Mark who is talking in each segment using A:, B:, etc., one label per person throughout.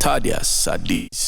A: ታዲያስ አዲስ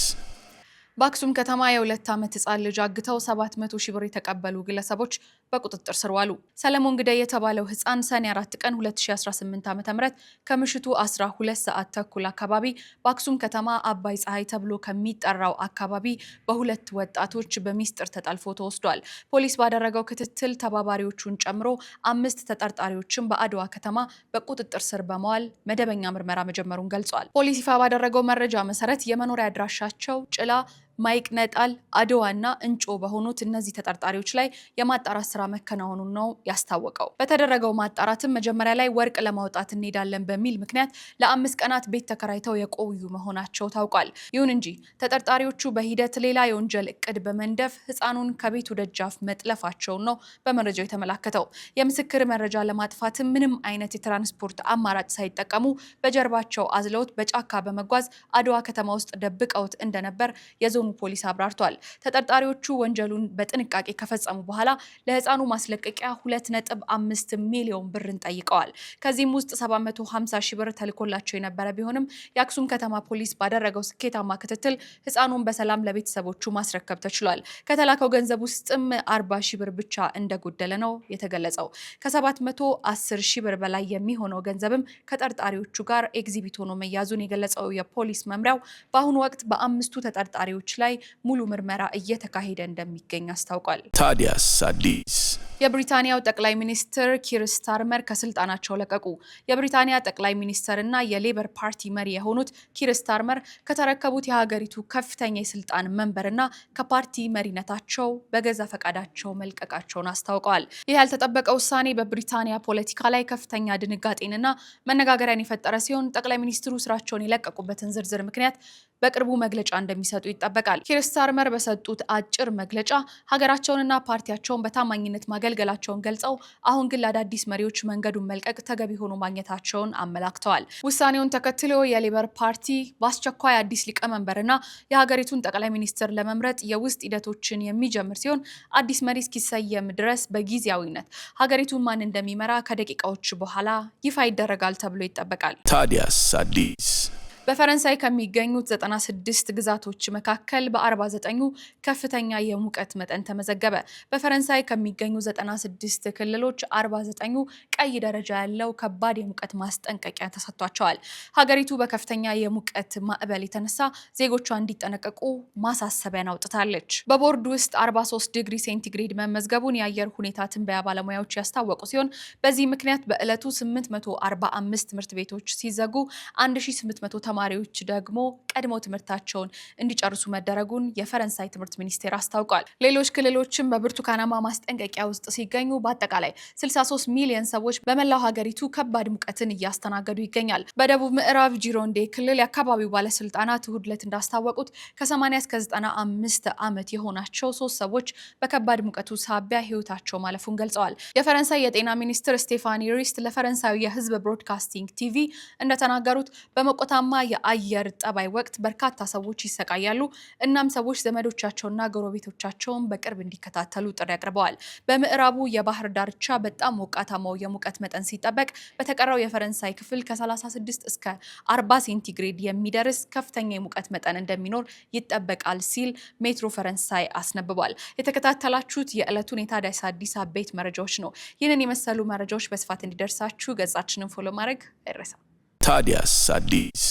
B: በአክሱም ከተማ የ2 ዓመት ህጻን ልጅ አግተው 700 ሺህ ብር የተቀበሉ ግለሰቦች በቁጥጥር ስር ዋሉ። ሰለሞን ግዳይ የተባለው ህጻን ሰኔ 4 ቀን 2018 ዓ.ም ከምሽቱ 12 ሰዓት ተኩል አካባቢ በአክሱም ከተማ አባይ ፀሐይ ተብሎ ከሚጠራው አካባቢ በሁለት ወጣቶች በሚስጥር ተጠልፎ ተወስዷል። ፖሊስ ባደረገው ክትትል ተባባሪዎቹን ጨምሮ 5 ተጠርጣሪዎችን በአድዋ ከተማ በቁጥጥር ስር በመዋል መደበኛ ምርመራ መጀመሩን ገልጿል። ፖሊስ ይፋ ባደረገው መረጃ መሰረት የመኖሪያ አድራሻቸው ጭላ ማይቅነጣል አድዋና እንጮ በሆኑት እነዚህ ተጠርጣሪዎች ላይ የማጣራት ስራ መከናወኑን ነው ያስታወቀው። በተደረገው ማጣራትም መጀመሪያ ላይ ወርቅ ለማውጣት እንሄዳለን በሚል ምክንያት ለ5 ቀናት ቤት ተከራይተው የቆዩ መሆናቸው ታውቋል። ይሁን እንጂ ተጠርጣሪዎቹ በሂደት ሌላ የወንጀል እቅድ በመንደፍ ህፃኑን ከቤቱ ደጃፍ መጥለፋቸውን ነው በመረጃው የተመላከተው። የምስክር መረጃ ለማጥፋትም ምንም አይነት የትራንስፖርት አማራጭ ሳይጠቀሙ በጀርባቸው አዝለውት በጫካ በመጓዝ አድዋ ከተማ ውስጥ ደብቀውት እንደነበር የዞኑ ፖሊስ አብራርቷል። ተጠርጣሪዎቹ ወንጀሉን በጥንቃቄ ከፈጸሙ በኋላ ለህፃኑ ማስለቀቂያ 2.5 ሚሊዮን ብርን ጠይቀዋል። ከዚህም ውስጥ 750 ሺህ ብር ተልኮላቸው የነበረ ቢሆንም የአክሱም ከተማ ፖሊስ ባደረገው ስኬታማ ክትትል ህፃኑን በሰላም ለቤተሰቦቹ ማስረከብ ተችሏል። ከተላከው ገንዘብ ውስጥም 40 ሺህ ብር ብቻ እንደጎደለ ነው የተገለጸው። ከ710 ሺህ ብር በላይ የሚሆነው ገንዘብም ከጠርጣሪዎቹ ጋር ኤግዚቢት ሆኖ መያዙን የገለጸው የፖሊስ መምሪያው በአሁኑ ወቅት በ5ቱ ተጠርጣሪዎች ላይ ሙሉ ምርመራ እየተካሄደ እንደሚገኝ አስታውቋል።
A: ታዲያስ አዲስ
B: የብሪታንያው ጠቅላይ ሚኒስትር ኪር ስታርመር ከስልጣናቸው ለቀቁ። የብሪታንያ ጠቅላይ ሚኒስትርና የሌበር ፓርቲ መሪ የሆኑት ኪር ስታርመር ከተረከቡት የሀገሪቱ ከፍተኛ የስልጣን መንበርና ከፓርቲ መሪነታቸው በገዛ ፈቃዳቸው መልቀቃቸውን አስታውቀዋል። ይህ ያልተጠበቀ ውሳኔ በብሪታንያ ፖለቲካ ላይ ከፍተኛ ድንጋጤንና መነጋገሪያን የፈጠረ ሲሆን ጠቅላይ ሚኒስትሩ ስራቸውን የለቀቁበትን ዝርዝር ምክንያት በቅርቡ መግለጫ እንደሚሰጡ ይጠበቃል። ኪር ስታርመር በሰጡት አጭር መግለጫ ሀገራቸውንና ፓርቲያቸውን በታማኝነት ማገልገላቸውን ገልጸው አሁን ግን ለአዳዲስ መሪዎች መንገዱን መልቀቅ ተገቢ ሆኖ ማግኘታቸውን አመላክተዋል። ውሳኔውን ተከትሎ የሌበር ፓርቲ በአስቸኳይ አዲስ ሊቀመንበርና የሀገሪቱን ጠቅላይ ሚኒስትር ለመምረጥ የውስጥ ሂደቶችን የሚጀምር ሲሆን አዲስ መሪ እስኪሰየም ድረስ በጊዜያዊነት ሀገሪቱን ማን እንደሚመራ ከደቂቃዎች በኋላ ይፋ ይደረጋል ተብሎ ይጠበቃል።
A: ታዲያስ አዲስ
B: በፈረንሳይ ከሚገኙት 96 ግዛቶች መካከል በ49ኙ ከፍተኛ የሙቀት መጠን ተመዘገበ። በፈረንሳይ ከሚገኙ 96 ክልሎች 49ኙ ቀይ ደረጃ ያለው ከባድ የሙቀት ማስጠንቀቂያ ተሰጥቷቸዋል። ሀገሪቱ በከፍተኛ የሙቀት ማዕበል የተነሳ ዜጎቿ እንዲጠነቀቁ ማሳሰቢያን አውጥታለች። በቦርድ ውስጥ 43 ዲግሪ ሴንቲግሬድ መመዝገቡን የአየር ሁኔታ ትንበያ ባለሙያዎች ያስታወቁ ሲሆን በዚህ ምክንያት በዕለቱ 845 ትምህርት ቤቶች ሲዘጉ 1800 ተማሪዎች ደግሞ ቀድሞ ትምህርታቸውን እንዲጨርሱ መደረጉን የፈረንሳይ ትምህርት ሚኒስቴር አስታውቋል። ሌሎች ክልሎችም በብርቱካናማ ማስጠንቀቂያ ውስጥ ሲገኙ በአጠቃላይ 63 ሚሊዮን ሰዎች በመላው ሀገሪቱ ከባድ ሙቀትን እያስተናገዱ ይገኛል። በደቡብ ምዕራብ ጂሮንዴ ክልል የአካባቢው ባለስልጣናት እሁድ ዕለት እንዳስታወቁት ከ80 እስከ 95 ዓመት የሆናቸው 3 ሰዎች በከባድ ሙቀቱ ሳቢያ ህይወታቸው ማለፉን ገልጸዋል። የፈረንሳይ የጤና ሚኒስትር ስቴፋኒ ሪስት ለፈረንሳዊ የህዝብ ብሮድካስቲንግ ቲቪ እንደተናገሩት በሞቃታማ የአየር ጠባይ ወቅት በርካታ ሰዎች ይሰቃያሉ። እናም ሰዎች ዘመዶቻቸውና ጎረቤቶቻቸውን በቅርብ እንዲከታተሉ ጥሪ አቅርበዋል። በምዕራቡ የባህር ዳርቻ በጣም ሞቃታማው የሙቀት መጠን ሲጠበቅ፣ በተቀረው የፈረንሳይ ክፍል ከ36 እስከ 40 ሴንቲግሬድ የሚደርስ ከፍተኛ የሙቀት መጠን እንደሚኖር ይጠበቃል ሲል ሜትሮ ፈረንሳይ አስነብቧል። የተከታተላችሁት የዕለቱን የታዲያስ አዲስ አበይት መረጃዎች ነው። ይህንን የመሰሉ መረጃዎች በስፋት እንዲደርሳችሁ ገጻችንን ፎሎ ማድረግ አይረሳ።
A: ታዲያስ አዲስ